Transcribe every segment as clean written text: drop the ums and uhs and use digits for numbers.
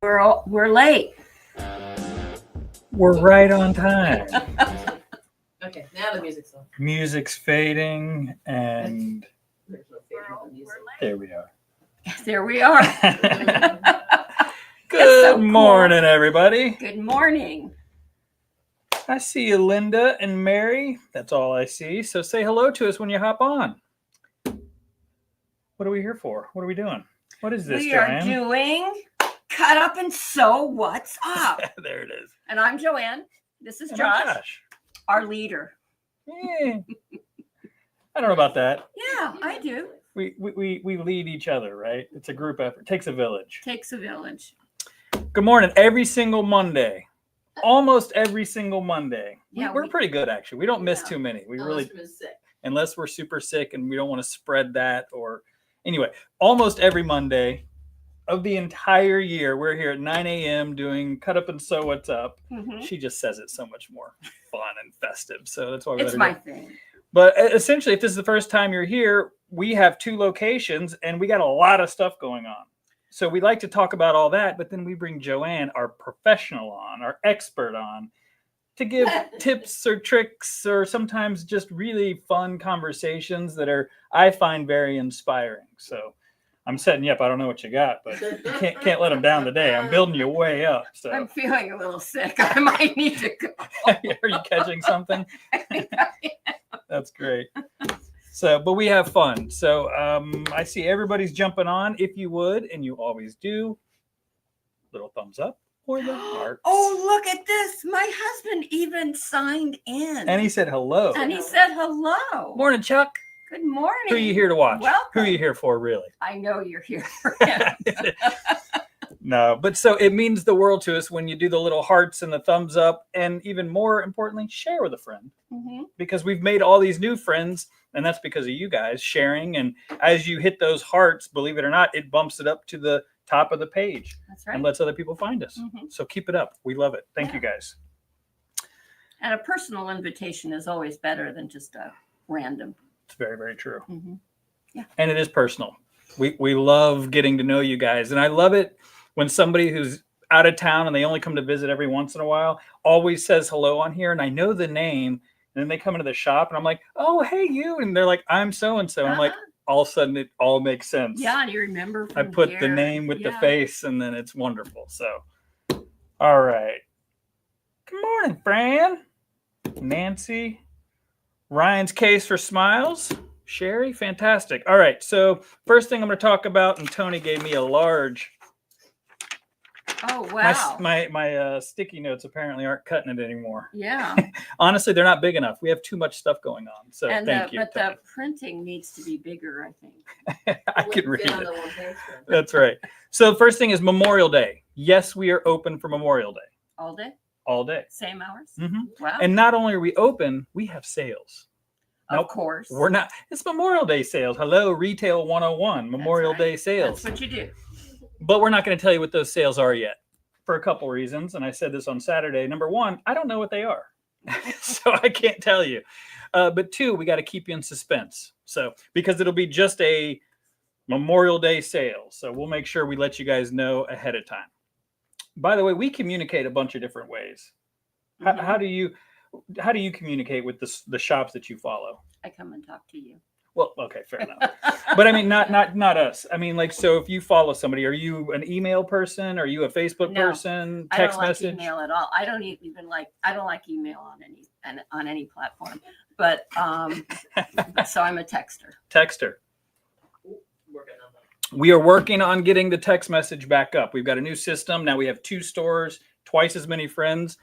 We're late. We're right on time. Okay, now the music's on. Music's fading, and There's no fading of the music. there we are. There we are. Good so cool. morning, everybody. Good morning. I see you, Linda and Mary. That's all I see. So say hello to us when you hop on. What are we here for? What are we doing? What is this, We Joanne? are doing Cut Up and Sew What's Up. There it is. And I'm Joanne. This is And I'm Josh, our leader. Yeah. I don't know about that. Yeah, I do. We lead each other, right? It's a group effort. It takes a village. Takes a village. Good morning. Every single Monday. Almost every single Monday. Yeah, We're pretty good, actually. We don't miss too many. We Unless really, we're sick. unless we're super sick and we don't want to spread that, or anyway, almost every Monday of the entire year, we're here at 9 a.m. doing Cut Up and Sew What's Up. Mhm. She just says it so much more fun and festive. So that's why we It's let my her go. thing. But essentially, if this is the first time you're here, we have 2 locations and we got a lot of stuff going on. So we like to talk about all that, but then we bring Joanne, our professional on, our expert on, to give tips or tricks or sometimes just really fun conversations that are, I find, very inspiring. So I'm setting you up. I don't know what you got, but you can't let them down today. I'm building you way up. So I'm feeling a little sick. I might need to go. are you catching something? That's great. So, but we have fun. So I see everybody's jumping on. If you would, and you always do, little thumbs up or the hearts. Oh, look at this. My husband even signed in. And he said hello. And he said hello. Morning, Chuck. Good morning. Who are you here to watch? Welcome. Who are you here for, really? I know you're here for him. No, but so it means the world to us when you do the little hearts and the thumbs up, and even more importantly, share with a friend, Mhm. because we've made all these new friends, and that's because of you guys sharing. And as you hit those hearts, believe it or not, it bumps it up to the top of the page That's right. and lets other people find us. Mhm. So keep it up. We love it. Thank you guys. And a personal invitation is always better than just a random. It's very, very true. Mhm. And it is personal. We love getting to know you guys. And I love it when somebody who's out of town and they only come to visit every once in a while always says hello on here. And I know the name. And then they come into the shop and I'm like, oh, hey, you. And they're like, I'm so-and-so. I'm like, all of a sudden it all makes sense. Yeah, and you remember I from put the here. name with the Yeah. face and then it's wonderful. So, all right. Good morning, Fran. Nancy. Ryan's Case for Smiles. Sherry, fantastic. All right, so first thing I'm going to talk about, and Tony gave me a large. Oh, wow. My sticky notes apparently aren't cutting it anymore. Yeah. Honestly, they're not big enough. We have too much stuff going on. So And thank you. but Tony. the printing needs to be bigger, I think. I can read Fit on it. the one page then. That's right. So first thing is Memorial Day. Yes, we are open for Memorial Day All day? all day. Same hours? Mhm. Wow. And not only are we open, we have sales. of Nope. course. We're not. It's Memorial Day sales. Hello, Retail 101, Memorial right. Day sales. That's what you do. But we're not going to tell you what those sales are yet for a couple reasons. And I said this on Saturday. Number one, I don't know what they are. So I can't tell you. But 2, we got to keep you in suspense. So because it'll be just a Memorial Day sale. So we'll make sure we let you guys know ahead of time. By the way, we communicate a bunch of different ways. Mhm. How do you communicate with the shops that you follow? I come and talk to you. Well, okay, fair enough. But I mean, not us. I mean, like, so if you follow somebody, are you an email person? Are you a Facebook No, person? I don't Text like message? email at all. I don't even like. I don't like email on any platform. But so I'm a texter. Texter. Working on that. We are working on getting the text message back up. We've got a new system. Now we have 2 stores, twice as many friends.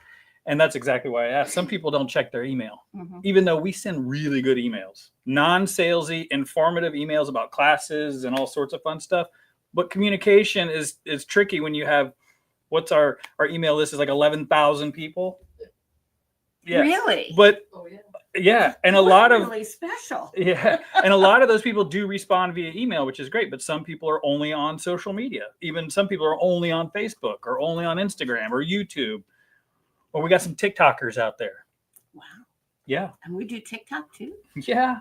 And that's exactly why I asked. Some people don't check their email, Mhm. even though we send really good emails, non-salesy, informative emails about classes and all sorts of fun stuff. But communication is tricky when you have, what's our email list is like 11,000 people. Yeah. Really? But Oh, yeah. yeah. And a What's lot of, really special. yeah. And a lot of those people do respond via email, which is great. But some people are only on social media. Even some people are only on Facebook or only on Instagram or YouTube. Or we got some TikTokers out there. Wow. Yeah. And we do TikTok too? Yeah.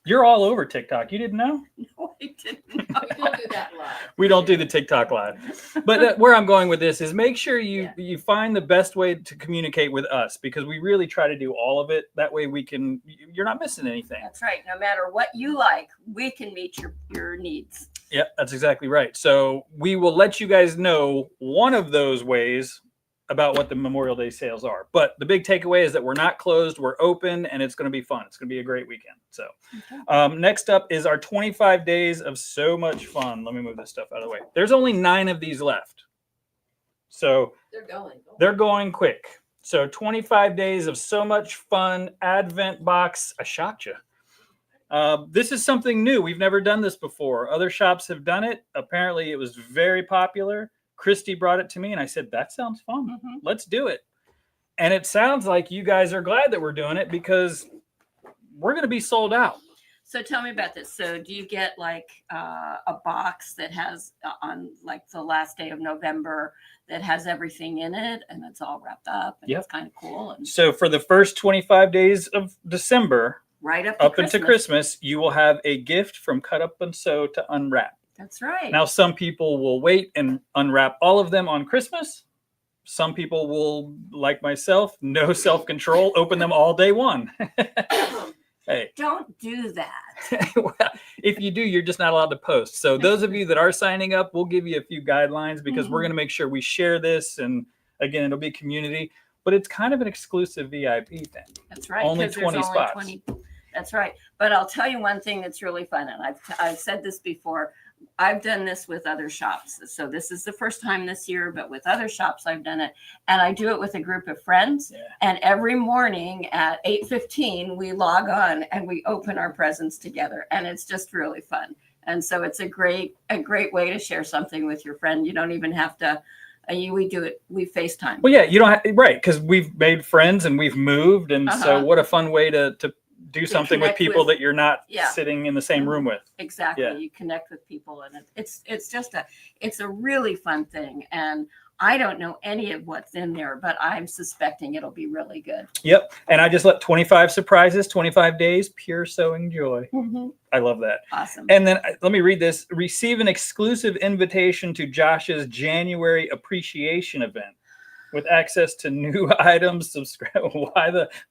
You're all over TikTok. You didn't know? No, I didn't We don't do that live. We don't do the TikTok live. But where I'm going with this is make sure you find the best way to communicate with us, because we really try to do all of it. That way you're not missing anything. That's right. No matter what you like, we can meet your needs. Yeah, that's exactly right. So we will let you guys know one of those ways about what the Memorial Day sales are. But the big takeaway is that we're not closed, we're open, and it's going to be fun. It's going to be a great weekend. So next up is our 25 days of so much fun. Let me move this stuff out of the way. There's only 9 of these left. So they're going quick. So 25 days of so much fun. Advent box. I shocked you. This is something new. We've never done this before. Other shops have done it. Apparently it was very popular. Christy brought it to me and I said, that sounds fun. Let's do it. And it sounds like you guys are glad that we're doing it, because we're going to be sold out. So tell me about this. So do you get like a box that has on like the last day of November that has everything in it and it's all wrapped up and it's kind of cool? And so for the first 25 days of December, right up into Christmas, you will have a gift from Cut Up and Sew to unwrap. That's right. Now, some people will wait and unwrap all of them on Christmas. Some people will, like myself, no self-control, open them all day one. Hey, don't do that. Well, if you do, you're just not allowed to post. So those of you that are signing up, we'll give you a few guidelines, because we're going to make sure we share this. And again, it'll be community, but it's kind of an exclusive VIP thing. That's right. Only 20 spots. That's right. But I'll tell you one thing that's really fun. And I've said this before. I've done this with other shops. So this is the first time this year, but with other shops, I've done it. And I do it with a group of friends. Yeah. And every morning at 8:15, we log on and we open our presents together. And it's just really fun. And so it's a great way to share something with your friend. You don't even have to, we do it, we FaceTime. Well, yeah, you don't have, right. Because we've made friends and we've moved. And so what a fun way to do something with people that you're not sitting in the same room with. Exactly. Yeah. You connect with people, and it's a really fun thing. And I don't know any of what's in there, but I'm suspecting it'll be really good. Yep. And I just let 25 surprises, 25 days, pure sewing joy. I love that. Awesome. And then let me read this. Receive an exclusive invitation to Josh's January appreciation event with access to new items. Subscribe.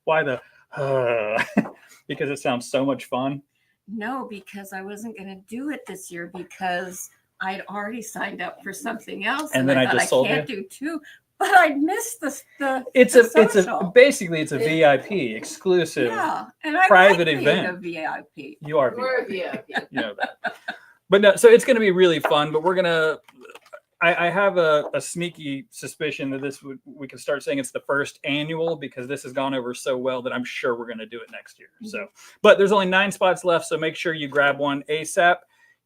Why the because it sounds so much fun. No, because I wasn't going to do it this year because I'd already signed up for something else, and then I just sold can't do 2. But I missed the it's a VIP exclusive and I private like event. A VIP. You're a VIP. You know that. But no, so it's going to be really fun. But we're gonna. I have a sneaky suspicion that we can start saying it's the first annual, because this has gone over so well that I'm sure we're going to do it next year. So, but there's only 9 spots left, so make sure you grab one ASAP.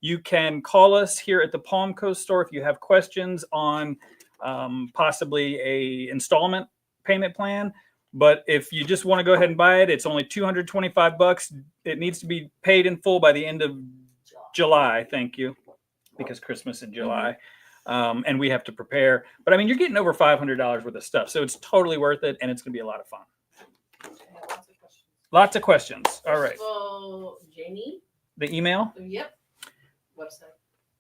You can call us here at the Palm Coast store if you have questions on possibly a installment payment plan. But if you just want to go ahead and buy it, it's only $225. It needs to be paid in full by the end of July. Thank you, because Christmas in July. And we have to prepare. But I mean, you're getting over $500 worth of stuff, so it's totally worth it, and it's going to be a lot of fun. Lots of questions. All right. Well, Jamie. The email. Yep. Website.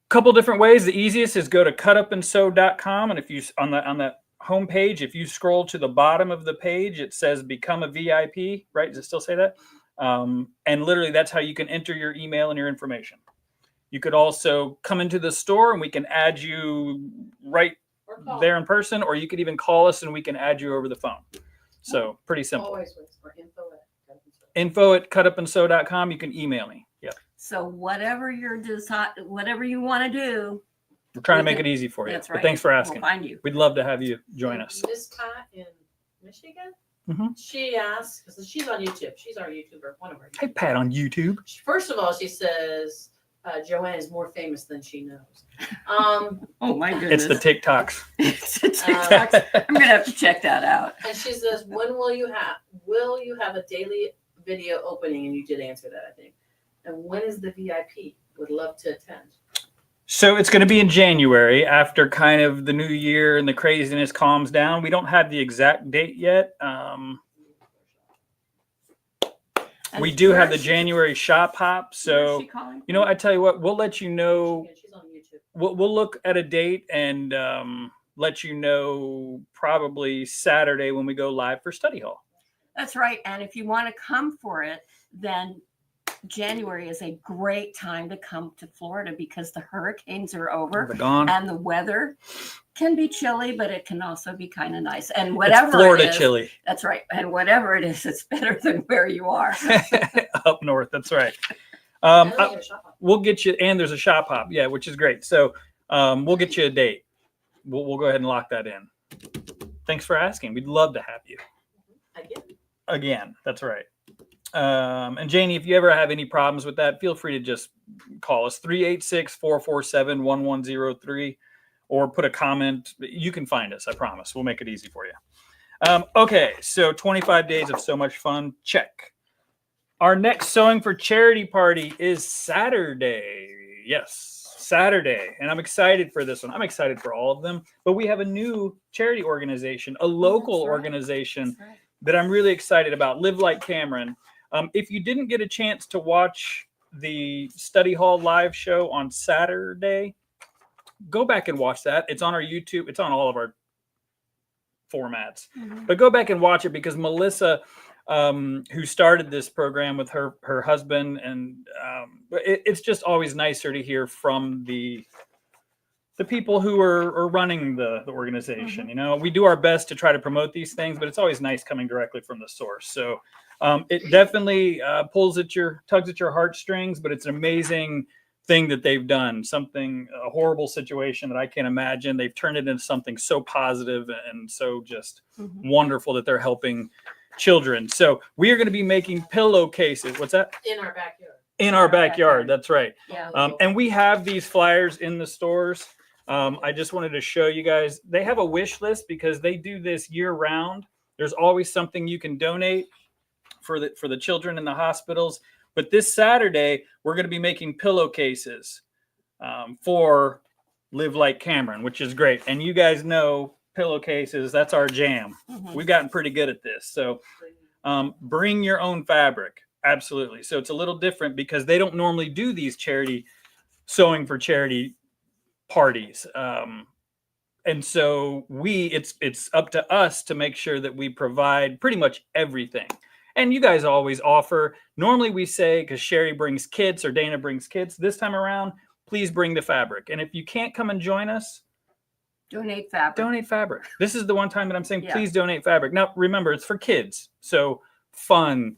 Couple different ways. The easiest is go to cutupandsew.com, and if you on the home page, if you scroll to the bottom of the page, it says "Become a VIP." Right? Does it still say that? And literally, that's how you can enter your email and your information. You could also come into the store and we can add you right there in person, or you could even call us and we can add you over the phone. So pretty simple. Always for info at cutupandsew.com. You can email me. Yeah. So whatever you want to do, we're trying to make it easy for you. That's right. But thanks for asking. We'll find you. We'd love to have you join us. Miss Pat in Michigan. She asked, because she's on YouTube. She's our YouTuber, one of our YouTubers. Hey, Pat on YouTube. First of all, she says Joanne is more famous than she knows. Oh my goodness! It's the TikToks. It's the TikToks. I'm gonna have to check that out. And she says, "When will you have a daily video opening?" And you did answer that, I think. And when is the VIP? Would love to attend. So it's going to be in January, after kind of the new year and the craziness calms down. We don't have the exact date yet. And we do where have the is she- January shop hop. where is So, she calling you know, from? I tell you what, we'll let you know. She's on YouTube. We'll look at a date and let you know probably Saturday when we go live for study hall. That's right. And if you want to come for it, then January is a great time to come to Florida because the hurricanes are over They're gone. and the weather can be chilly, but it can also be kind of nice. And whatever It's Florida it is, chilly that's right. And whatever it is, it's better than where you are. up north. That's right. And they get a shop hop. We'll get you, and there's a shop hop, yeah, which is great. So we'll get you a date. We'll go ahead and lock that in. Thanks for asking. We'd love to have you again. That's right. And Janie, if you ever have any problems with that, feel free to just call us 386-447-1103 or put a comment. You can find us. I promise. We'll make it easy for you. Okay. So 25 days of so much fun. Check. Our next Sewing for Charity party is Saturday. Yes, Saturday. And I'm excited for this one. I'm excited for all of them. But we have a new charity organization, a local that's right. organization That's right. that I'm really excited about, Live Like Cameron. If you didn't get a chance to watch the study hall live show on Saturday, go back and watch that. It's on our YouTube. It's on all of our formats. Mhm. But go back and watch it because Melissa, who started this program with her husband, and it's just always nicer to hear from the people who are running the organization. Mhm. You know, we do our best to try to promote these things, but it's always nice coming directly from the source. So it definitely tugs at your heartstrings, but it's an amazing thing that they've done. A horrible situation that I can't imagine. They've turned it into something so positive and so just Mhm. wonderful that they're helping children. So we are going to be making pillowcases. What's that? In our backyard. In our backyard. That's right. Yeah. And we have these flyers in the stores. I just wanted to show you guys. They have a wish list because they do this year round. There's always something you can donate for the children in the hospitals. But this Saturday, we're going to be making pillowcases for Live Like Cameron, which is great. And you guys know pillowcases, that's our jam. Mhm. We've gotten pretty good at this. So bring your own fabric. Absolutely. So it's a little different because they don't normally do these sewing for charity parties. And so it's up to us to make sure that we provide pretty much everything. And you guys always offer. Normally we say, because Sherry brings kits or Dana brings kits, this time around, please bring the fabric. And if you can't come and join us, Donate fabric. donate fabric. This is the one time that I'm saying, Yeah. please donate fabric. Now, remember, it's for kids. So fun,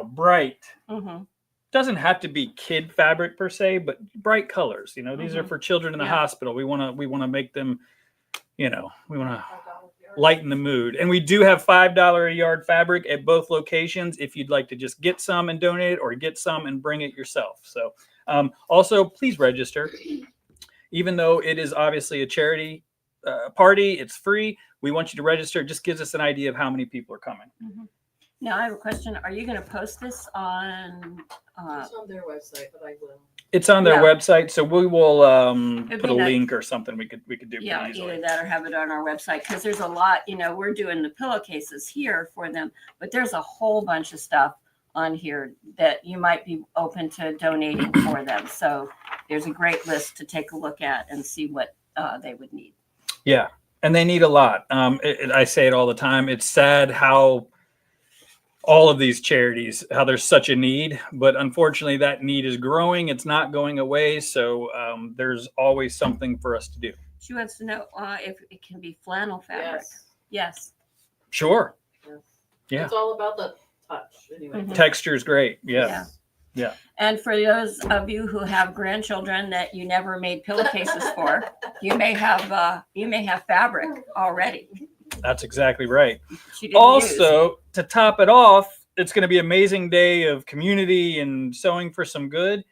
bright. Mhm. Doesn't have to be kid fabric per se, but bright colors. These are Mhm. for children in the Yeah. hospital. We want to make them, we want to lighten the mood. And we do have $5 a yard fabric at both locations if you'd like to just get some and donate it or get some and bring it yourself. So also, please register. Even though it is obviously a charity party, it's free. We want you to register. It just gives us an idea of how many people are coming. Mhm. Now I have a question. Are you going to post this on? It's on their website, but I will. It's on their Yeah. website, so we will It'd put be a nice. link or something we could do Yeah, pretty easily. either that or have it on our website because there's a lot. We're doing the pillowcases here for them, but there's a whole bunch of stuff on here that you might be open to donating for them. So there's a great list to take a look at and see what they would need. Yeah, and they need a lot. I say it all the time. It's sad how all of these charities, how there's such a need, but unfortunately that need is growing. It's not going away. So there's always something for us to do. She wants to know if it can be flannel fabric. Yes. Sure. Yes. Yeah. It's all about the touch, anyway. Mhm. Texture is great. Yes. Yeah. And for those of you who have grandchildren that you never made pillowcases for, you may have fabric already. That's exactly right. She didn't use. Also, to top it off, it's going to be an amazing day of community and sewing for some good.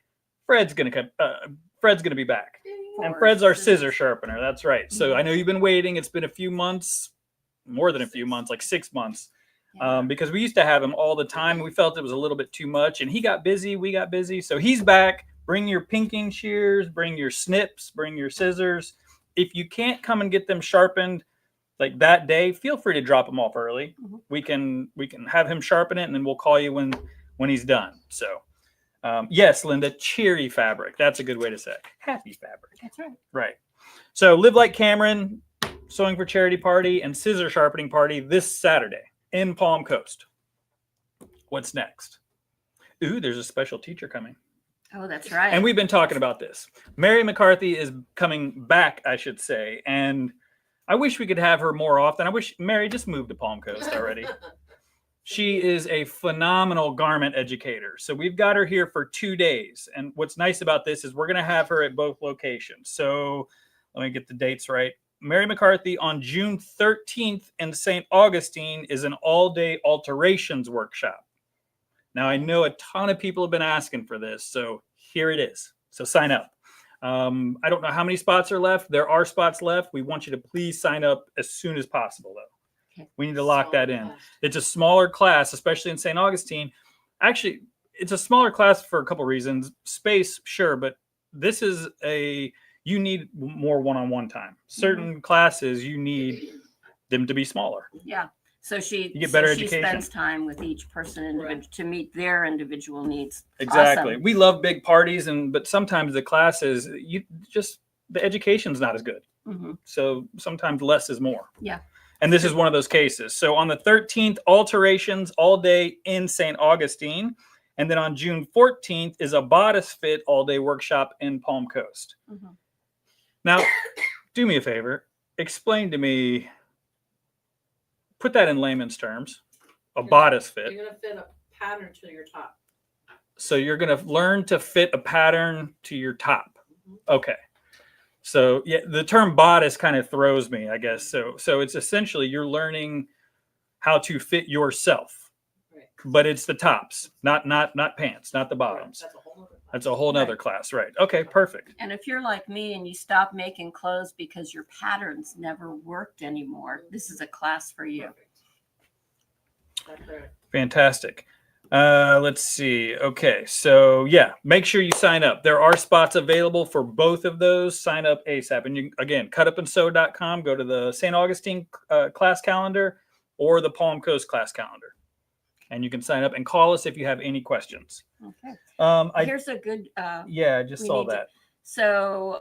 Fred's going to be back. And Fred's our scissor sharpener. That's right. So I know you've been waiting. It's been a few months, more than a few months, like 6 months, because we used to have him all the time. We felt it was a little bit too much, and he got busy. We got busy. So he's back. Bring your pinking shears, bring your snips, bring your scissors. If you can't come and get them sharpened, like that day, feel free to drop them off early. Mhm. We can have him sharpen it, and then we'll call you when he's done. So yes, Linda, cheery fabric. That's a good way to say it. Happy fabric. That's right. Right. So Live Like Cameron, Sewing for Charity Party, and Scissor Sharpening Party this Saturday in Palm Coast. What's next? Ooh, there's a special teacher coming. Oh, that's right. And we've been talking about this. Mary McCarthy is coming back, I should say. And I wish we could have her more often. I wish Mary just moved to Palm Coast already. She is a phenomenal garment educator. So we've got her here for 2 days. And what's nice about this is we're going to have her at both locations. So let me get the dates right. Mary McCarthy on June 13th in St. Augustine is an all-day alterations workshop. Now, I know a ton of people have been asking for this, so here it is. So sign up. I don't know how many spots are left. There are spots left. We want you to please sign up as soon as possible, though. Okay. We need to lock that in. It's a smaller class, especially in St. Augustine. Actually, it's a smaller class for a couple reasons. Space, sure, but this is you need more one-on-one time. Certain classes, you need them to be smaller. Yeah. So You get better she education. spends time with each person to meet their individual needs. Exactly. Awesome. We love big parties, but sometimes the classes, the education's not as good. Mhm. So sometimes less is more. Yeah. And this is one of those cases. So on the 13th, alterations all day in St. Augustine. And then on June 14th is a bodice fit all day workshop in Palm Coast. Mhm. Now, do me a favor. Explain to me, put that in layman's terms, a bodice fit. You're going to fit a pattern to your top. So you're going to learn to fit a pattern to your top. Mhm. Okay. So yeah, the term bodice kind of throws me, I guess. So it's essentially you're learning how to fit yourself, Right. but it's the tops, not pants, not the bottoms. That's a whole other class. That's a whole nother Right. class, right? Okay, perfect. And if you're like me and you stop making clothes because your patterns never worked anymore, this is a class for you. Perfect. That's correct. Fantastic. Let's see. Okay, so yeah, make sure you sign up. There are spots available for both of those. Sign up ASAP. And you, again, cutupandsew.com, go to the St. Augustine class calendar or the Palm Coast class calendar. And you can sign up and call us if you have any questions. Okay. Here's a good. Yeah, I just we saw need to- that. So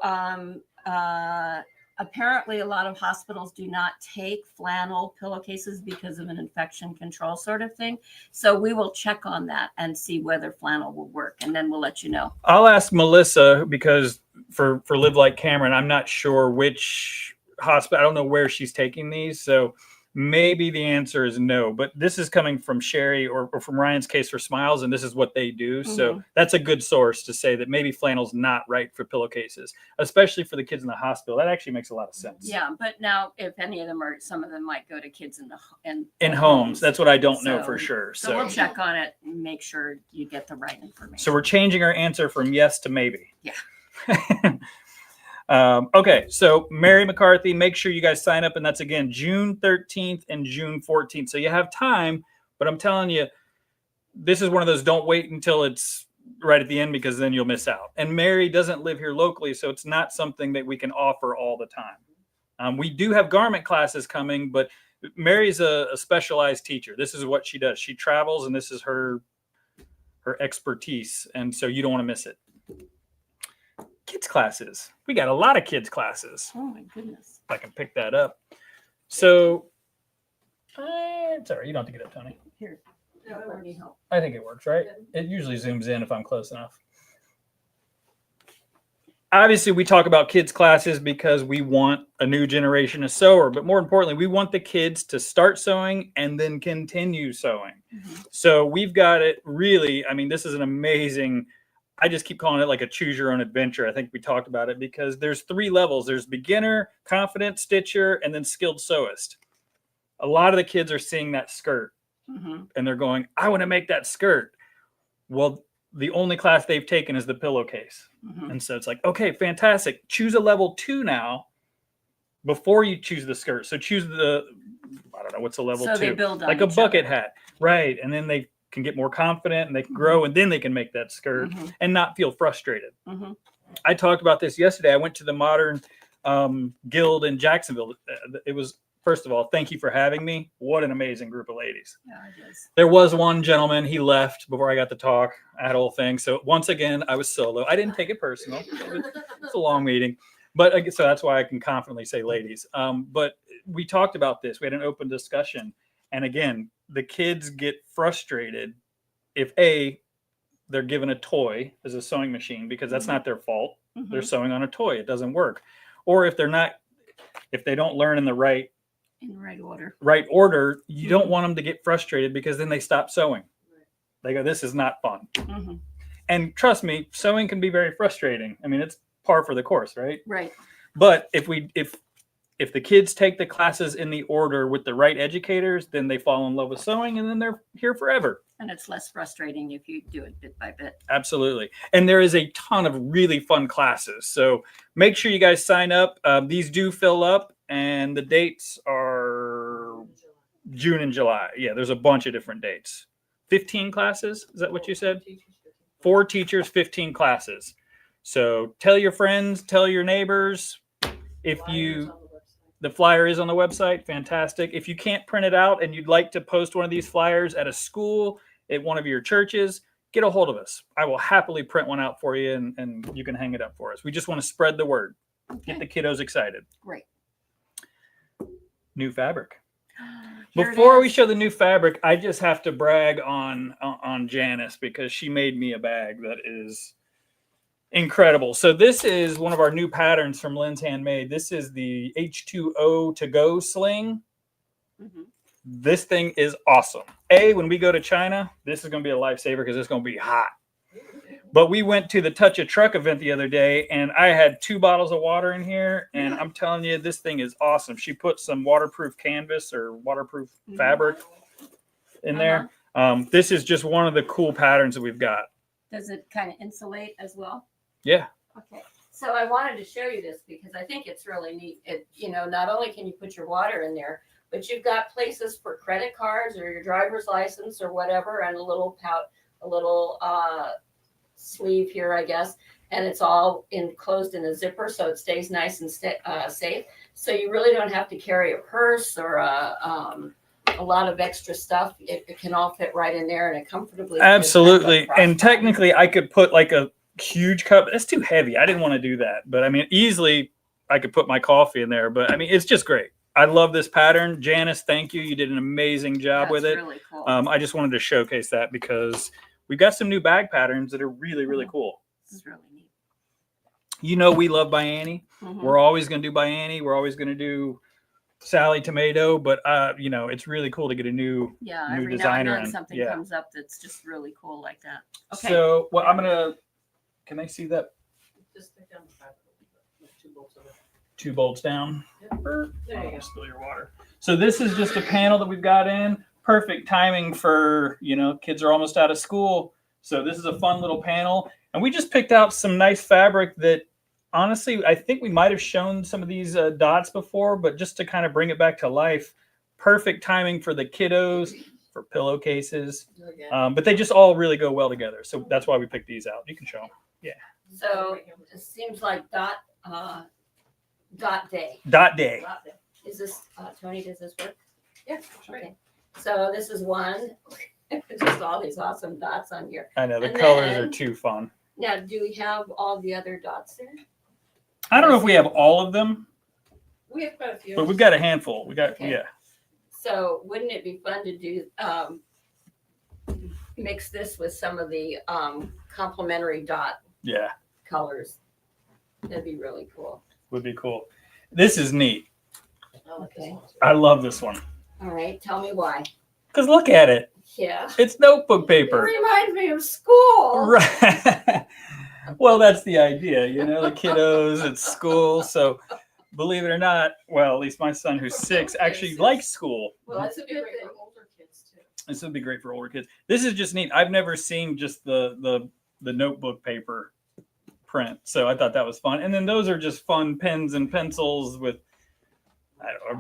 apparently, a lot of hospitals do not take flannel pillowcases because of an infection control sort of thing. So we will check on that and see whether flannel will work, and then we'll let you know. I'll ask Melissa because for Live Like Cameron, I'm not sure which hospital. I don't know where she's taking these, so maybe the answer is no. But this is coming from Sherry or from Ryan's Case for Smiles, and this is what they do. So that's a good source to say that maybe flannel's not right for pillowcases, especially for the kids in the hospital. That actually makes a lot of sense. Yeah, but now if any of them are, some of them might go to kids In homes, that's what I don't know So- for sure. So we'll check on it and make sure you get the right information. So we're changing our answer from yes to maybe. Yeah. Okay, so Mary McCarthy, make sure you guys sign up, and that's again June 13th and June 14th. So you have time, but I'm telling you, this is one of those don't wait until it's right at the end because then you'll miss out. And Mary doesn't live here locally, so it's not something that we can offer all the time. We do have garment classes coming, but Mary's a specialized teacher. This is what she does. She travels, and this is her expertise, and so you don't want to miss it. Kids classes. We got a lot of kids classes. Oh my goodness. If I can pick that up. So it's all right. You don't have to get up, Tony. Here. That already helped. I think it works, right? It usually zooms in if I'm close enough. Obviously, we talk about kids classes because we want a new generation of sewer, but more importantly, we want the kids to start sewing and then continue sewing. Mhm. So we've got it really, I mean, this is an amazing, I just keep calling it like a choose your own adventure. I think we talked about it because there's 3 levels. There's beginner, confident, stitcher, and then skilled sewist. A lot of the kids are seeing that skirt Mhm. and they're going, I want to make that skirt. Well, the only class they've taken is the pillowcase. Mhm. And so it's like, okay, fantastic. Choose a level 2 now before you choose the skirt. So choose the, I don't know, what's a level So 2? they build on Like a each bucket other. hat. Right. And then they can get more confident and they can grow and then they can make that skirt Mhm. and not feel frustrated. Mhm. I talked about this yesterday. I went to the Modern Guild in Jacksonville. It was first of all, thank you for having me. What an amazing group of ladies. Yeah, it is. There was one gentleman, he left before I got to talk. I had a whole thing. So once again, I was solo. I didn't take it personal. It's a long meeting. But so that's why I can confidently say ladies. But we talked about this. We had an open discussion. And again, the kids get frustrated if they're given a toy as a sewing machine, because that's not their fault. They're sewing on a toy. It doesn't work. Or if they don't learn in the right order, you don't want them to get frustrated, because then they stop sewing. They go, this is not fun. And trust me, sewing can be very frustrating. I mean, it's par for the course, right? Right. But if the kids take the classes in the order with the right educators, then they fall in love with sewing, and then they're here forever. And it's less frustrating if you do it bit by bit. Absolutely. And there is a ton of really fun classes. So make sure you guys sign up. These do fill up, and the dates are June and July. Yeah, there's a bunch of different dates. 15 classes? Is that what you said? 4 teachers, 15 classes. So tell your friends, tell your neighbors. The flyer is on the website. Fantastic. If you can't print it out and you'd like to post one of these flyers at a school, at one of your churches, get a hold of us. I will happily print one out for you, and you can hang it up for us. We just want to spread the word. Get the kiddos excited. Great. New fabric. Here it Before we is. show the new fabric, I just have to brag on Janice, because she made me a bag that is incredible. So this is one of our new patterns from Lynn's Handmade. This is the H2O to go sling. This thing is awesome. When we go to China, this is going to be a lifesaver, because it's going to be hot. But we went to the Touch a Truck event the other day, and I had 2 bottles of water in here, and I'm telling you, this thing is awesome. She put some waterproof canvas or waterproof fabric in there. This is just one of the cool patterns that we've got. Does it kind of insulate as well? Yeah. Okay. So I wanted to show you this because I think it's really neat. Not only can you put your water in there, but you've got places for credit cards or your driver's license or whatever, and a little sleeve here, I guess, and it's all enclosed in a zipper, so it stays nice and safe. So you really don't have to carry a purse or a lot of extra stuff. It can all fit right in there, and it comfortably. Absolutely. And technically, I could put like a huge cup. That's too heavy. I didn't want to do that, but I mean, easily I could put my coffee in there. But I mean, it's just great. I love this pattern. Janice, thank you. You did an amazing job with it. Really cool. I just wanted to showcase that, because we've got some new bag patterns that are really, really cool. This is really neat. We love by Annie. We're always going to do by Annie. We're always going to do Sally Tomato, but it's really cool to get a new every designer now and then in. something comes up that's just really cool like that. Okay. So can I see that? Just stick down the fabric a little bit. 2 bolts over. 2 bolts down. Yep. There you go. Spill your water. So this is just a panel that we've got in. Perfect timing for, kids are almost out of school. So this is a fun little panel. And we just picked out some nice fabric that, honestly, I think we might have shown some of these dots before, but just to kind of bring it back to life, perfect timing for the kiddos, for pillowcases. But they just all really go well together. So that's why we picked these out. You can show them. Yeah. So it seems like dot day. Dot day. Is this, Tony, does this work? Yes. Okay. So this is one. Just all these awesome dots on here. I know, the And colors then- are too fun. Now, do we have all the other dots there? I don't know if we have all of them, We have quite a few. but we've got a handful. We got, Okay. So wouldn't it be fun to do mix this with some of the complementary dot yeah, colors? That'd be really cool. would be cool. This is neat. I like this Okay. one too. I love this one. All right, tell me why. Because look at it. Yeah. It's notebook It paper. reminds me of school. Right. Well, that's the idea, the kiddos at school. So believe it or not, well, at least my son who's 6 actually likes school. Well, this would be great for older kids too. This would be great for older kids. This is just neat. I've never seen just the notebook paper print. So I thought that was fun. And then those are just fun pens and pencils with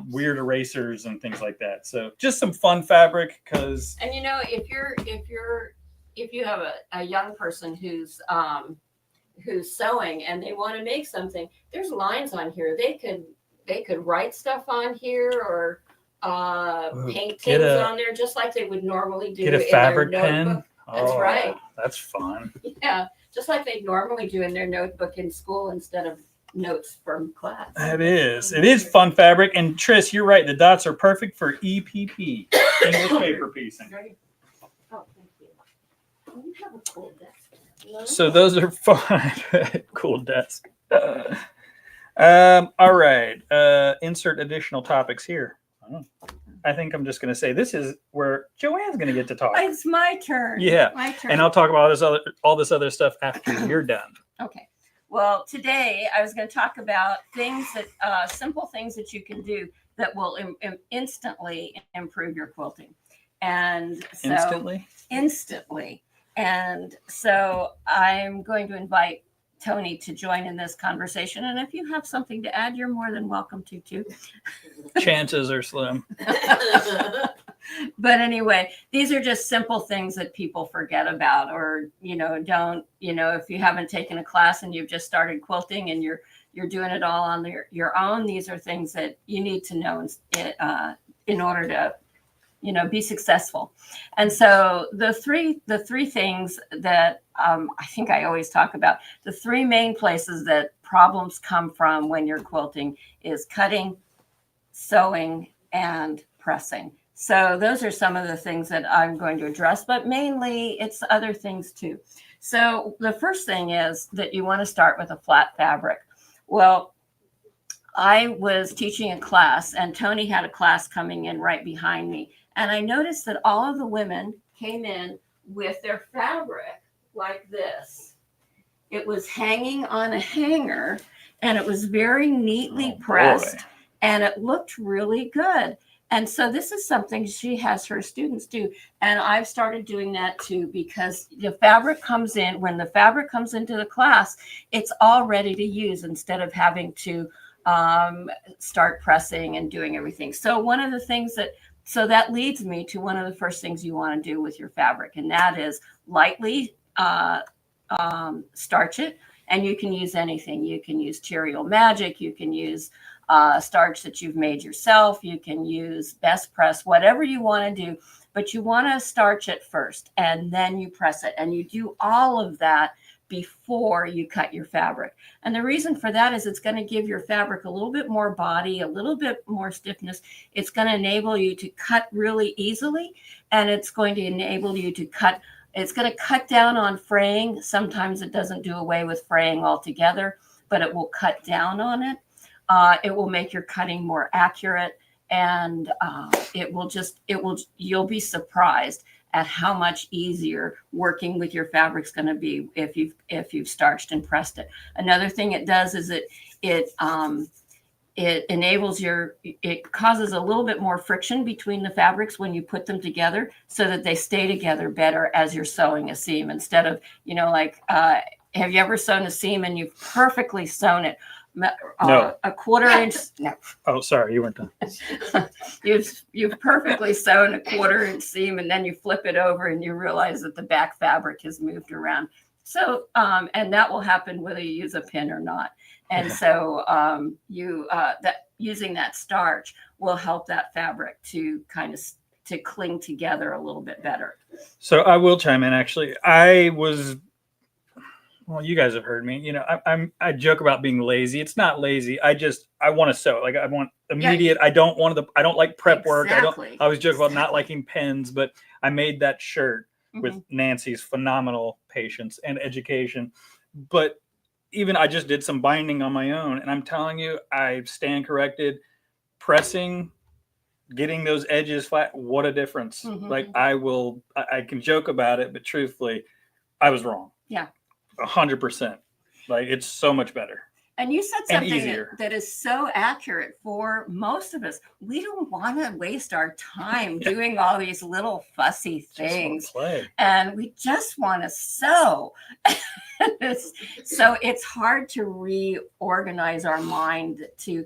weird erasers and things like that. So just some fun fabric, because And if you have a young person who's sewing and they want to make something, there's lines on here. They they could write stuff on here or Ooh, paint get things a- on there just like they would normally do Get a in fabric their pen. notebook. That's right. That's fun. Yeah, just like they normally do in their notebook in school instead of notes from class. It is fun fabric. And Trish, you're right. The dots are perfect for EPP, English paper piecing. Oh, thank you. You have a cool desk. So those are fun. Cool desk. All right. Insert additional topics here. I think I'm just going to say this is where Joanne's going to get to talk. It's my turn. Yeah. My turn. And I'll talk about all this other stuff after you're done. Okay. Well, today I was going to talk about things that simple things that you can do that will instantly improve your quilting. And so instantly. And so I'm going to invite Tony to join in this conversation. And if you have something to add, you're more than welcome to too. Chances are slim. But anyway, these are just simple things that people forget about, or, don't, if you haven't taken a class and you've just started quilting and you're doing it all on your own, these are things that you need to know in order to, be successful. And so the three things that I think I always talk about, the three main places that problems come from when you're quilting is cutting, sewing, and pressing. So those are some of the things that I'm going to address, but mainly it's other things too. So the first thing is that you want to start with a flat fabric. Well, I was teaching a class and Tony had a class coming in right behind me. And I noticed that all of the women came in with their fabric like this. It was hanging on a hanger and it was very neatly pressed and it looked really good. And so this is something she has her students do. And I've started doing that too, because the fabric comes in, when the fabric comes into the class, it's all ready to use instead of having to start pressing and doing everything. So one of the things so that leads me to one of the first things you want to do with your fabric, and that is lightly starch it. And you can use anything. You can use Cheerio Magic. You can use starch that you've made yourself. You can use Best Press, whatever you want to do. But you want to starch it first, and then you press it. And you do all of that before you cut your fabric. And the reason for that is it's going to give your fabric a little bit more body, a little bit more stiffness. It's going to enable you to cut really easily, and it's going to enable you to cut. It's going to cut down on fraying. Sometimes it doesn't do away with fraying altogether, but it will cut down on it. It will make your cutting more accurate, and you'll be surprised at how much easier working with your fabric's going to be if you've starched and pressed it. Another thing it does is it enables it causes a little bit more friction between the fabrics when you put them together, so that they stay together better as you're sewing a seam, instead of, have you ever sewn a seam and you've perfectly sewn it? No. A quarter inch. No. Oh, sorry, you weren't done. You've perfectly sewn a quarter inch seam, and then you flip it over and you realize that the back fabric has moved around. So, and that will happen whether you use a pin or not. And so, using that starch will help that fabric to kind of to cling together a little bit better. So I will chime in. Actually, well, you guys have heard me. I joke about being lazy. It's not lazy. I want to sew. Like, I want immediate. Yeah. I don't like prep work. I always joke about not liking pens, but I made that shirt with Nancy's phenomenal patience and education. But even I just did some binding on my own, and I'm telling you, I stand corrected. Pressing, getting those edges flat. What a difference. Like, I can joke about it, but truthfully, I was wrong. Yeah. 100%. Like, it's so much better. And you said something that is so accurate for most of us. We don't want to waste our time doing all these little fussy things. And we just want to sew. So it's hard to reorganize our mind to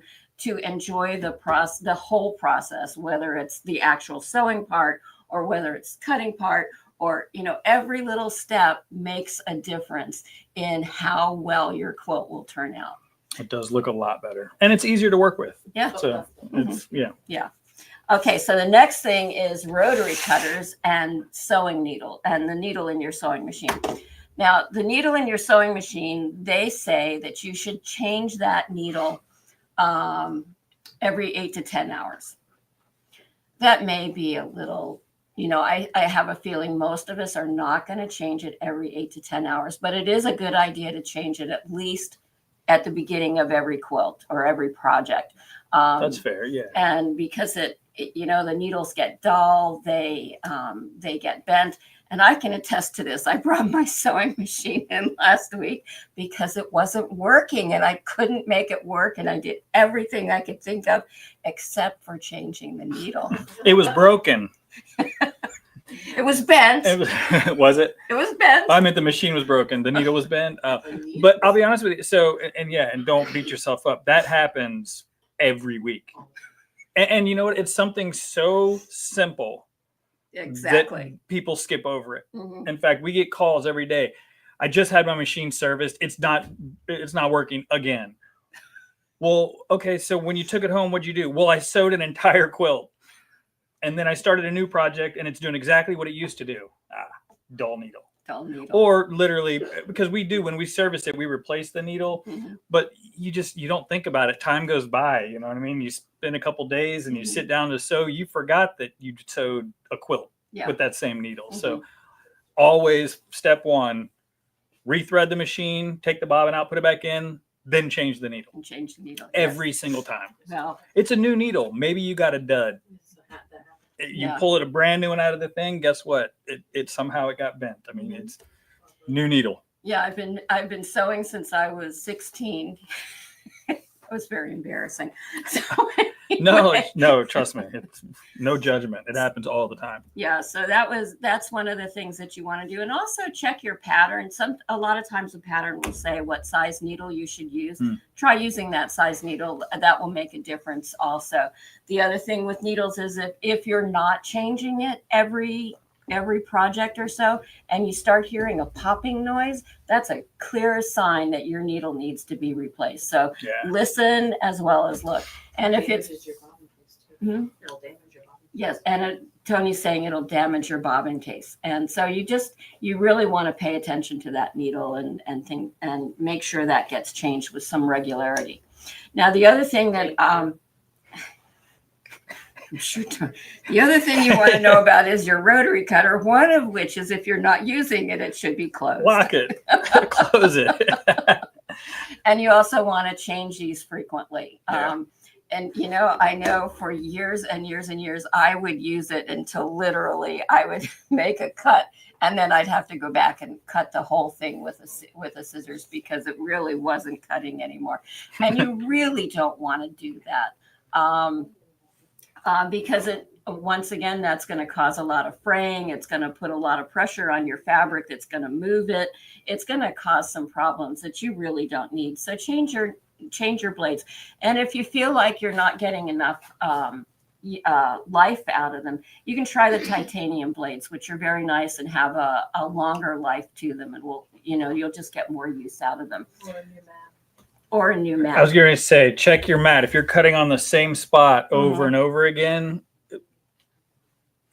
enjoy the whole process, whether it's the actual sewing part or whether it's cutting part, or, every little step makes a difference in how well your quilt will turn out. It does look a lot better, and it's easier to work with. Yeah. So it's Okay, so the next thing is rotary cutters and sewing needle and the needle in your sewing machine. Now, the needle in your sewing machine, they say that you should change that needle every 8 to 10 hours. That may be a little, I have a feeling most of us are not going to change it every 8 to 10 hours, but it is a good idea to change it at least at the beginning of every quilt or every project. that's fair. Yeah. And because the needles get dull, they get bent. And I can attest to this. I brought my sewing machine in last week because it wasn't working and I couldn't make it work. And I did everything I could think of except for changing the needle. It was broken. It was bent. Was it? It was bent. I meant the machine was broken. The needle was bent. But I'll be honest with you. So, and don't beat yourself up. That happens every week. And you know what? It's something so simple. Exactly. That people skip over it. Mhm. In fact, we get calls every day. I just had my machine serviced. It's not working again. Well, okay. So when you took it home, what'd you do? Well, I sewed an entire quilt. And then I started a new project and it's doing exactly what it used to do. Dull needle. Dull needle. Or literally, because when we service it, we replace the needle, Mhm. but you don't think about it. Time goes by, you know what I mean? You spend a couple days and you sit down to sew, you forgot that you sewed a quilt with that same needle. So always step one, rethread the machine, take the bobbin out, put it back in, then change the needle. And change the needle. Every single time. Well, It's a new needle. Maybe you got a dud. You pull it a brand new one out of the thing. Guess what? It somehow it got bent. I mean, it's new needle. yeah, I've been sewing since I was 16. It was very embarrassing. So anyway. No, trust me. It's no judgment. It happens all the time. Yeah, so that's one of the things that you want to do. And also check your pattern. A lot of times the pattern will say what size needle you should use. Try using that size needle. That will make a difference also. The other thing with needles is if you're not changing it every project or so, and you start hearing a popping noise, that's a clear sign that your needle needs to be replaced. So listen as well as look. And if it's your bobbin case too. Hmm? It'll damage your bobbin case. yes, and Tony's saying it'll damage your bobbin case, and so you really want to pay attention to that needle and make sure that gets changed with some regularity. Now, the other thing that the other thing you want to know about is your rotary cutter, one of which is if you're not using it, it should be closed. Lock it. Close it. And you also want to change these frequently. Yeah. And, I know for years and years and years, I would use it until literally I would make a cut and then I'd have to go back and cut the whole thing with a scissors because it really wasn't cutting anymore. And you really don't want to do that. Because once again, that's going to cause a lot of fraying. It's going to put a lot of pressure on your fabric. It's going to move it. It's going to cause some problems that you really don't need. So change your blades. And if you feel like you're not getting enough life out of them, you can try the titanium blades, which are very nice and have a longer life to them. And you'll just get more use out of them. Or a new mat. I was going to say, check your mat. If you're cutting on the same spot over and over again,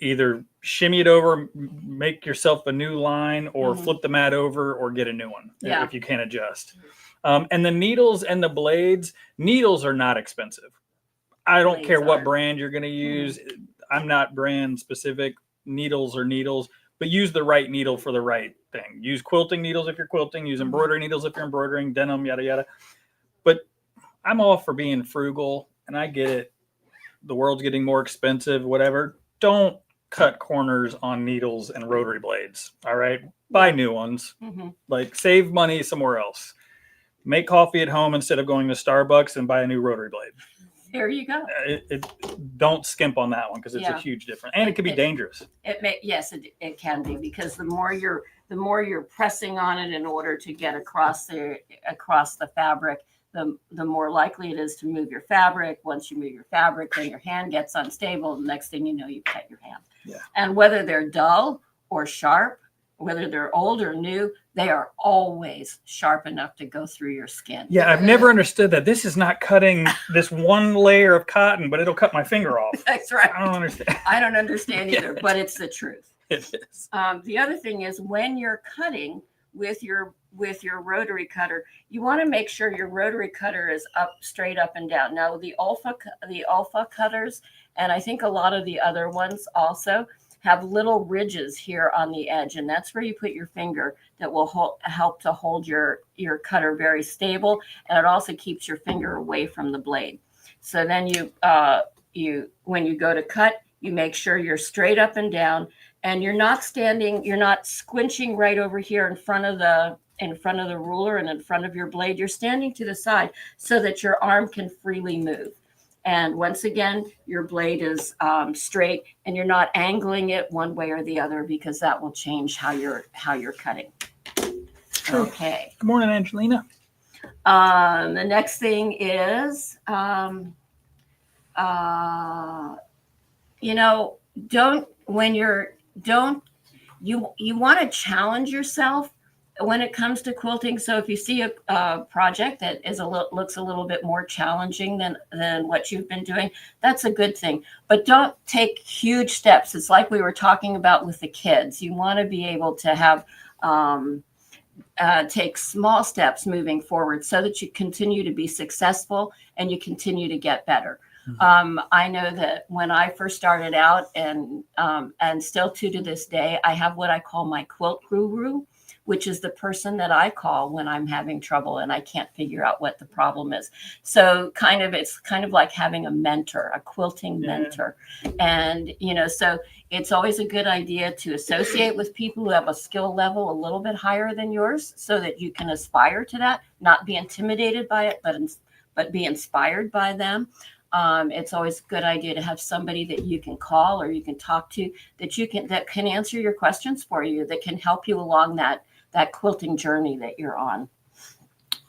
either shimmy it over, make yourself a new line, or flip the mat over, or get a new one if you can't adjust. And the needles and the blades, needles are not expensive. I don't care what brand you're going to use. I'm not brand specific. Needles are needles, but use the right needle for the right thing. Use quilting needles if you're quilting, use embroidery needles if you're embroidering, denim, yada, yada. But I'm all for being frugal, and I get it. The world's getting more expensive, whatever. Don't cut corners on needles and rotary blades. All right. Buy new ones. Like, save money somewhere else. Make coffee at home instead of going to Starbucks and buy a new rotary blade. There you go. Don't skimp on that one because it's a huge difference, and it can be dangerous. Yes, it can be, because the more you're pressing on it in order to get across the fabric, the more likely it is to move your fabric. Once you move your fabric, then your hand gets unstable. The next thing you know, you cut your hand. Yeah. And whether they're dull or sharp whether they're old or new, they are always sharp enough to go through your skin. Yeah, I've never understood that. This is not cutting this one layer of cotton, but it'll ut my finger off. That's right. I don't understand. I don't understand either, but it's the truth. It is. The other thing is when you're cutting with your rotary cutter, you want to make sure your rotary cutter is straight up and down. Now the Alpha cutters, and I think a lot of the other ones also have little ridges here on the edge, and that's where you put your finger that will help to hold your cutter very stable, and it also keeps your finger away from the blade. So then when you go to cut, you make sure you're straight up and down, and you're not squinching right over here in front of the ruler and in front of your blade. You're standing to the side so that your arm can freely move. And once again, your blade is straight, and you're not angling it one way or the other, because that will change how you're cutting. Okay. Good morning, Angelina. The next thing is, you want to challenge yourself when it comes to quilting. So if you see a project that looks a little bit more challenging than what you've been doing, that's a good thing. But don't take huge steps. It's like we were talking about with the kids. You want to be able to have take small steps moving forward so that you continue to be successful and you continue to get better. I know that when I first started out, and still to this day, I have what I call my quilt guru, which is the person that I call when I'm having trouble and I can't figure out what the problem is. So it's kind of like having a mentor, a quilting mentor. And, so it's always a good idea to associate with people who have a skill level a little bit higher than yours so that you can aspire to that, not be intimidated by it, but be inspired by them. It's always a good idea to have somebody that you can call or you can talk to that can answer your questions for you, that can help you along that quilting journey that you're on.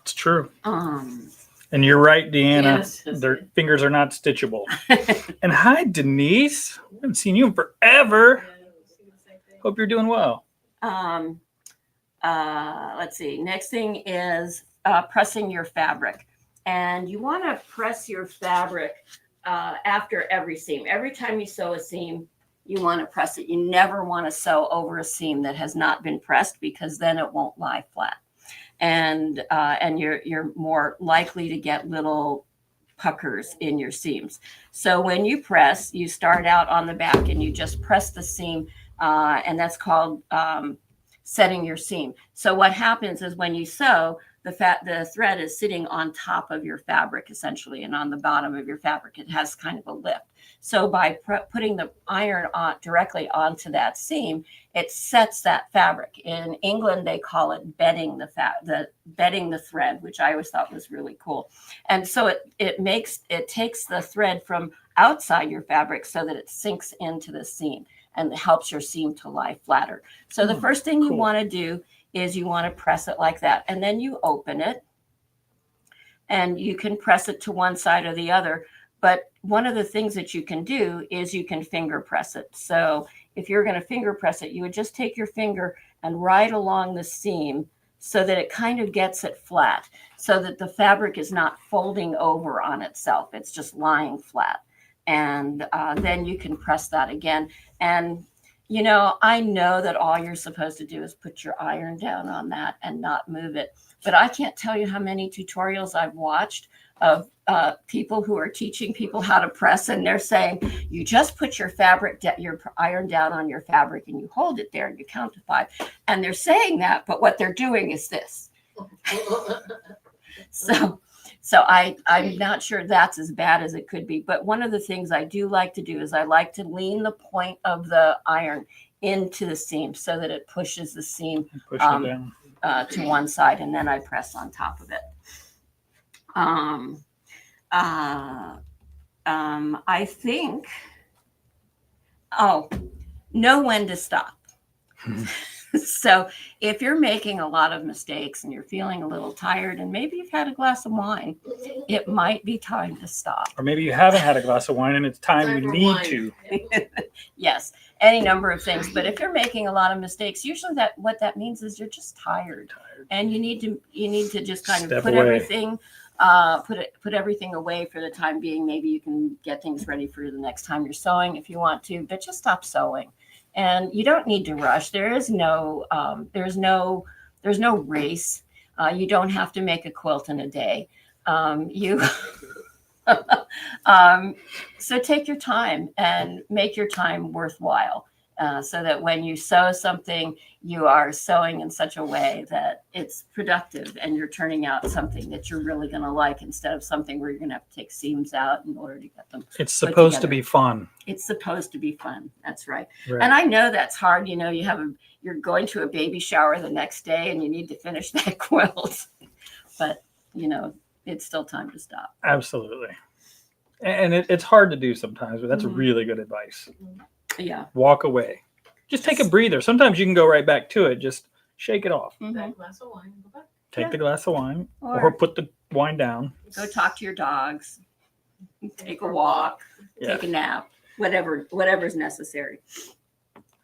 It's true. And you're right, Deanna. Yes. Their fingers are not stitchable. And hi, Denise. I haven't seen you in forever. Hope you're doing well. Let's see. Next thing is pressing your fabric. And you want to press your fabric after every seam. Every time you sew a seam, you want to press it. You never want to sew over a seam that has not been pressed, because then it won't lie flat. And you're more likely to get little puckers in your seams. So when you press, you start out on the back and you just press the seam, and that's called setting your seam. So what happens is when you sew, the thread is sitting on top of your fabric essentially, and on the bottom of your fabric it has kind of a lift. So by putting the iron directly onto that seam, it sets that fabric. In England, they call it bedding the thread, which I always thought was really cool. And so it takes the thread from outside your fabric so that it sinks into the seam and helps your seam to lie flatter. So the first thing you want to do is you want to press it like that, and then you open it, and you can press it to one side or the other. But one of the things that you can do is you can finger press it. So if you're going to finger press it, you would just take your finger and ride along the seam so that it kind of gets it flat, so that the fabric is not folding over on itself. It's just lying flat. And then you can press that again. And I know that all you're supposed to do is put your iron down on that and not move it. But I can't tell you how many tutorials I've watched of people who are teaching people how to press, and they're saying, you just put your iron down on your fabric and you hold it there and you count to 5. And they're saying that, but what they're doing is this. So I'm not sure that's as bad as it could be. But one of the things I do like to do is I like to lean the point of the iron into the seam so that it pushes the seam down. To one side, and then I press on top of it. I think, know when to stop. So if you're making a lot of mistakes and you're feeling a little tired and maybe you've had a glass of wine, it might be time to stop. Or maybe you haven't had a glass of wine and it's time you need to. Yes. any number of things. But if you're making a lot of mistakes, usually what that means is you're just tired, and you need to just kind of Step put away. everything put everything away for the time being. Maybe you can get things ready for the next time you're sewing if you want to, but just stop sewing. And you don't need to rush. There's no race. You don't have to make a quilt in a day. So take your time and make your time worthwhile, so that when you sew something, you are sewing in such a way that it's productive and you're turning out something that you're really going to like, instead of something where you're going to have to take seams out in order to get them. It's supposed to together. be fun. It's supposed to be fun. That's right. Right. And I know that's hard. You're going to a baby shower the next day and you need to finish that quilt, but it's still time to stop. Absolutely. And it's hard to do sometimes, but that's really good advice. Yeah. Walk away. Just take a breather. Sometimes you can go right back to it. Just shake it off. That glass of wine. Go back. Take the glass of wine Or or put the wine down. go talk to your dogs, take a walk, Yeah. take a nap, whatever's necessary.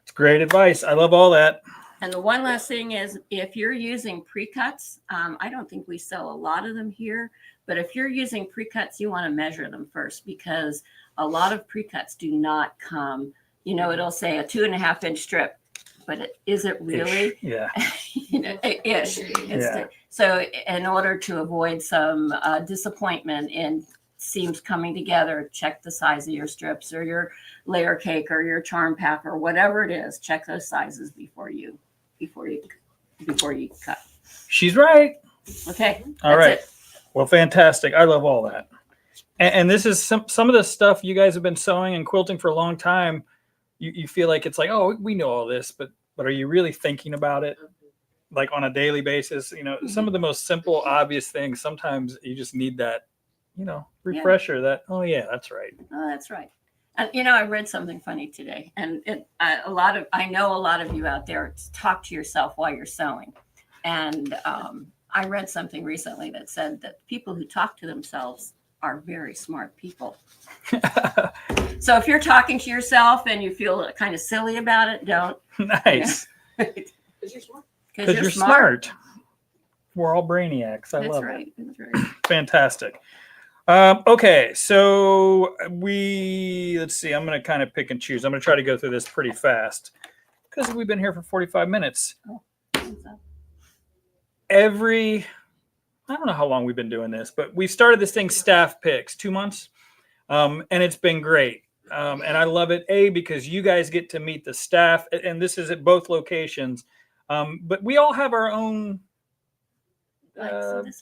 It's great advice. I love all that. And the one last thing is, if you're using pre-cuts, I don't think we sell a lot of them here, but if you're using pre-cuts, you want to measure them first, because a lot of pre-cuts do not come, it'll say a 2.5-inch strip, but is it really? Ish. Yeah. Ish. Yeah. So in order to avoid some disappointment in seams coming together, check the size of your strips or your layer cake or your charm pack or whatever it is. Check those sizes before you cut. She's right. Okay. All right. It. Well, fantastic. I love all that. And this is some of the stuff you guys have been sewing and quilting for a long time. You feel like it's like, oh, we know all this, but are you really thinking about it like on a daily basis? Some of the most simple, obvious things, sometimes you just need that, refresher that, oh yeah, that's right. Oh, that's right. And I read something funny today, and I know a lot of you out there talk to yourself while you're sewing. And I read something recently that said that people who talk to themselves are very smart people. So if you're talking to yourself and you feel kind of silly about it, don't. Nice. Because you're smart. Because you're smart. We're all brainiacs. I love it. That's right. Fantastic. Okay, so let's see. I'm going to kind of pick and choose. I'm going to try to go through this pretty fast because we've been here for 45 minutes. I don't know how long we've been doing this, but we started this thing staff picks 2 months, and it's been great. And I love it, because you guys get to meet the staff, and this is at both locations. But we all have our own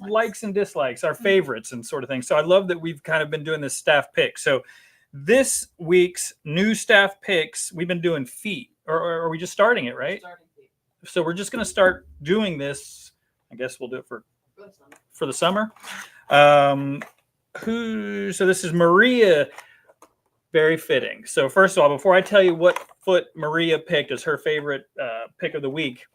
likes and dislikes, our favorites and sort of thing. So I love that we've kind of been doing this staff pick. So this week's new staff picks, we've been doing feet, or are we just starting it, right? So we're just going to start doing this. I guess we'll do it for the summer. So this is Maria. Very fitting. So first of all, before I tell you what foot Maria picked as her favorite pick of the week,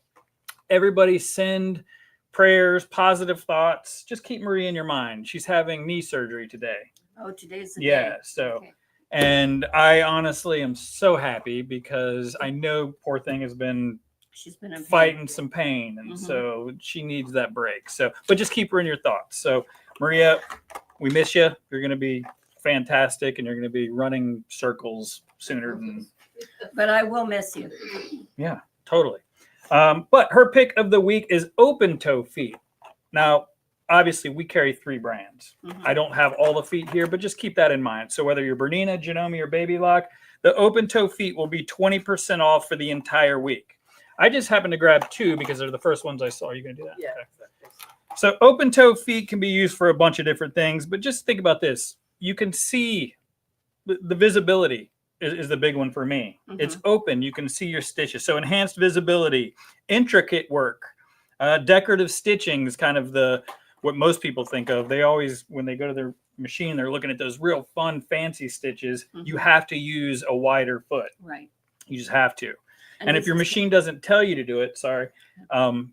everybody send prayers, positive thoughts. Just keep Maria in your mind. She's having knee surgery today. Oh, today's the day. Yeah. So, Okay. And I honestly am so happy because I know poor thing has been She's been in pain. fighting some pain, and so she needs that break. So, but just keep her in your thoughts. So, Maria, we miss you. You're going to be fantastic, and you're going to be running circles sooner than. But I will miss you. Yeah, totally. But her pick of the week is open toe feet. Now, obviously, we carry 3 brands. I don't have all the feet here, but just keep that in mind. So whether you're Bernina, Janome, or Baby Lock, the open toe feet will be 20% off for the entire week. I just happened to grab 2 because they're the first ones I saw. Are you going to do that? Yeah. Okay. So open toe feet can be used for a bunch of different things, but just think about this. You can see the visibility is the big one for me. It's open. You can see your stitches. So enhanced visibility, intricate work, decorative stitching is kind of what most people think of. They always, when they go to their machine, they're looking at those real fun, fancy stitches. You have to use a wider foot. Right. You just have to. And if your machine doesn't tell you to do it,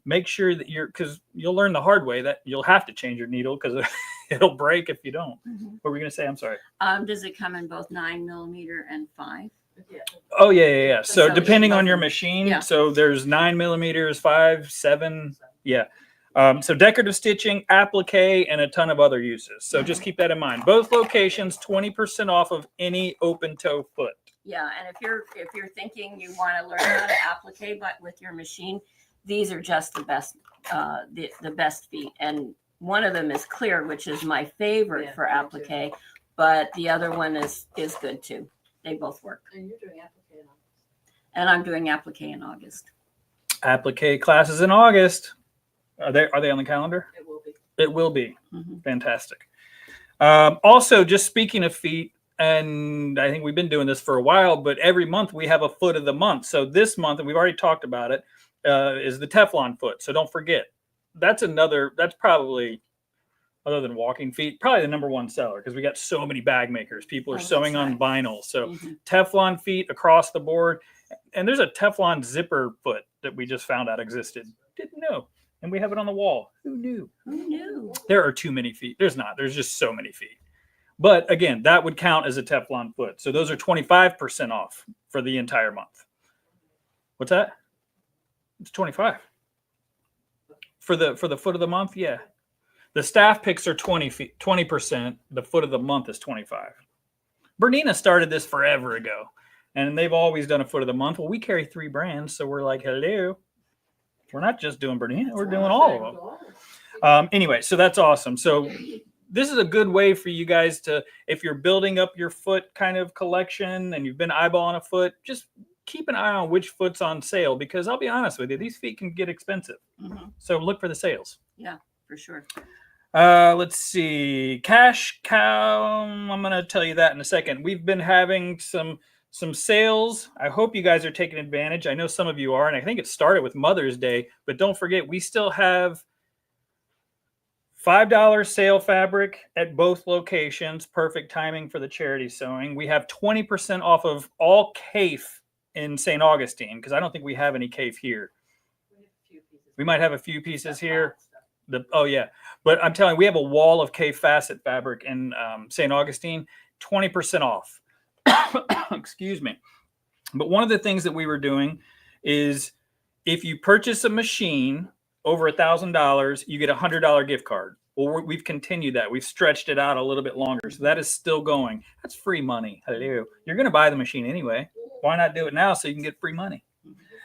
make sure that because you'll learn the hard way that you'll have to change your needle because it'll break if you don't. What were we going to say? I'm sorry. Does it come in both 9mm and 5? Yeah. Oh yeah. So So depending on both your of them. machine, Yeah. so there's 9 millimeters, 5, 7, yeah. So decorative stitching, applique, and a ton of other uses. So just keep that in mind. Both locations, 20% off of any open toe foot. Yeah, and if you're thinking you want to learn how to applique but with your machine, these are just the best the best feet. And one of them is clear, which is my favorite Yeah, for me too. applique, but the other one is good too. They both work. And you're doing applique on. And I'm doing applique in August. Applique classes in August. Are they on the calendar? It will be. It will be. Mm-hmm. Fantastic. Also, just speaking of feet, and I think we've been doing this for a while, but every month we have a foot of the month. So this month, and we've already talked about it, is the Teflon foot. So don't forget. That's probably, other than walking feet, probably the #1 seller because we got so many bag makers. People are Oh, that's sewing on right. vinyl. So Mm-hmm. Teflon feet across the board. And there's a Teflon zipper foot that we just found out existed. Didn't know. And we have it on the wall. Who knew? Who knew? There are too many feet. There's not. There's just so many feet. But again, that would count as a Teflon foot. So those are 25% off for the entire month. What's that? It's 25. For the foot of the month, yeah. The staff picks are 20%. The foot of the month is 25. Bernina started this forever ago, and they've always done a foot of the month. Well, we carry 3 brands, so we're like, hello. We're not just doing Bernina, we're doing all of them. Anyway, so that's awesome. So this is a good way for you guys to, if you're building up your foot kind of collection and you've been eyeballing a foot, just keep an eye on which foot's on sale, because I'll be honest with you, these feet can get expensive. Mm-hmm. So look for the sales. Yeah, for sure. Let's see. Cash cow. I'm going to tell you that in a second. We've been having some sales. I hope you guys are taking advantage. I know some of you are, and I think it started with Mother's Day, but don't forget, we still have $5 sale fabric at both locations. Perfect timing for the charity sewing. We have 20% off of all CAFE in St. Augustine, because I don't think we have any CAFE here. We might have a few pieces here. Oh yeah, but I'm telling you, we have a wall of CAFE facet fabric in St. Augustine, 20% off. Excuse me. But one of the things that we were doing is, if you purchase a machine over $1,000, you get a $100 gift card. Well, we've continued that. We've stretched it out a little bit longer. So that is still going. That's free money. Hello. You're going to buy the machine anyway. Why not do it now so you can get free money?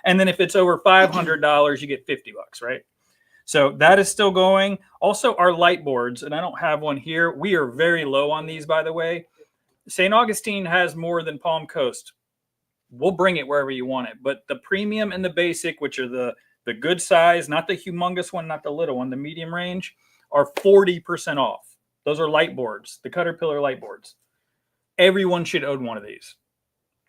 And then if it's over $500, you get $50, right? So that is still going. Also, our light boards, and I don't have one here. We are very low on these, by the way. St. Augustine has more than Palm Coast. We'll bring it wherever you want it. But the premium and the basic, which are the good size, not the humongous one, not the little one, the medium range, are 40% off. Those are light boards, the Caterpillar light boards. Everyone should own one of these.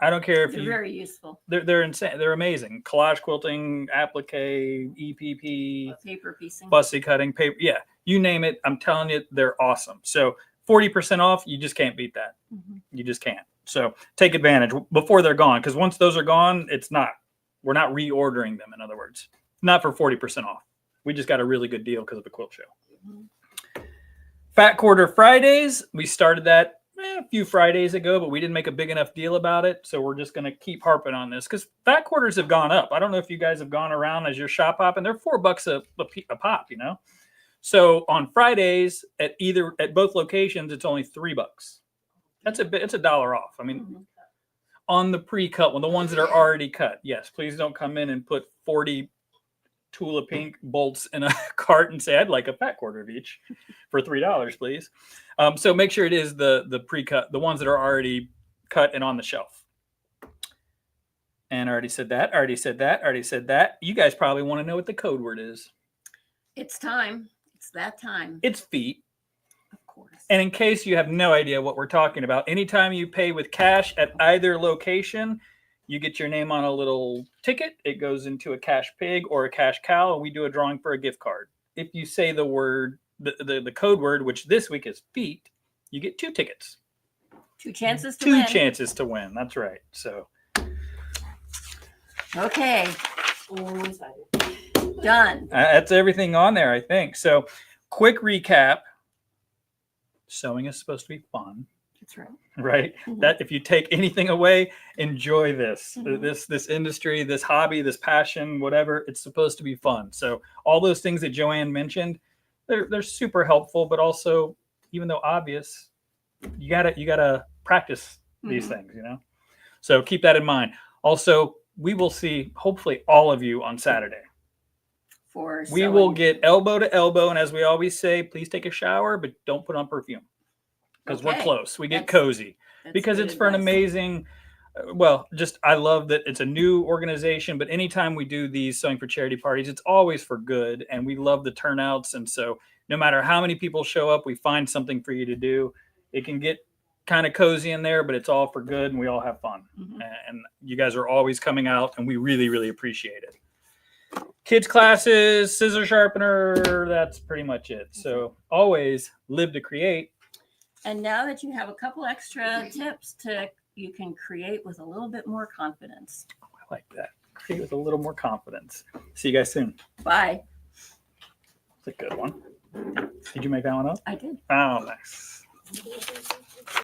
I don't care if They're very useful. They're insane. They're amazing. Collage quilting, applique, EPP, Paper piecing, fussy cutting, paper. Yeah, you name it. I'm telling you, they're awesome. So 40% off. You just can't beat that. Mm-hmm. You just can't. So take advantage before they're gone, because once those are gone, we're not reordering them. In other words, not for 40% off. We just got a really good deal because of the quilt show. Mm-hmm. Fat Quarter Fridays. We started that a few Fridays ago, but we didn't make a big enough deal about it. So we're just going to keep harping on this, because fat quarters have gone up. I don't know if you guys have gone around as you're shop hopping. They're $4 a pop, you know? So on Fridays at both locations, it's only $3. It's $1 off. I mean, on the pre-cut one, the ones that are already cut. Yes, please don't come in and put 40 Tula pink bolts in a cart and say, I'd like a fat quarter of each for $3, please. So make sure it is the pre-cut, the ones that are already cut and on the shelf. And I already said that. You guys probably want to know what the code word is. It's time. It's that time. It's feet. Of course. And in case you have no idea what we're talking about, anytime you pay with cash at either location, you get your name on a little ticket. It goes into a cash pig or a cash cow, and we do a drawing for a gift card. If you say the word, the code word, which this week is feet, you get 2 tickets. 2 chances to win. 2 chances to win. That's right. So. Okay. Always excited. Done. That's everything on there, I think. So quick recap. Sewing is supposed to be fun. That's right. right? Mhm. That if you take anything away, enjoy this, Mhm. this industry, this hobby, this passion, whatever. It's supposed to be fun. So all those things that Joanne mentioned, they're super helpful, but also, even though obvious, you gotta practice these Mhm. things, you know. So keep that in mind. Also, we will see hopefully all of you on Saturday. For We will sewing. get elbow to elbow, and as we always say, please take a shower, but don't put on perfume because we're Okay. close. We get That's- cozy That's because good it's for an advice. amazing. Well, just I love that it's a new organization, but anytime we do these sewing for charity parties, it's always for good, and we love the turnouts. And so, no matter how many people show up, we find something for you to do. It can get kind of cozy in there, but it's all for good, and we all have fun. Mhm. And you guys are always coming out, and we really, really appreciate it. Kids classes, scissor sharpener, that's pretty much it. So always live to create. And now that you have a couple extra tips you can create with a little bit more confidence. I like that. Create with a little more confidence. See you guys soon. Bye. It's a good one. Did you make that one up? I did. Oh, nice.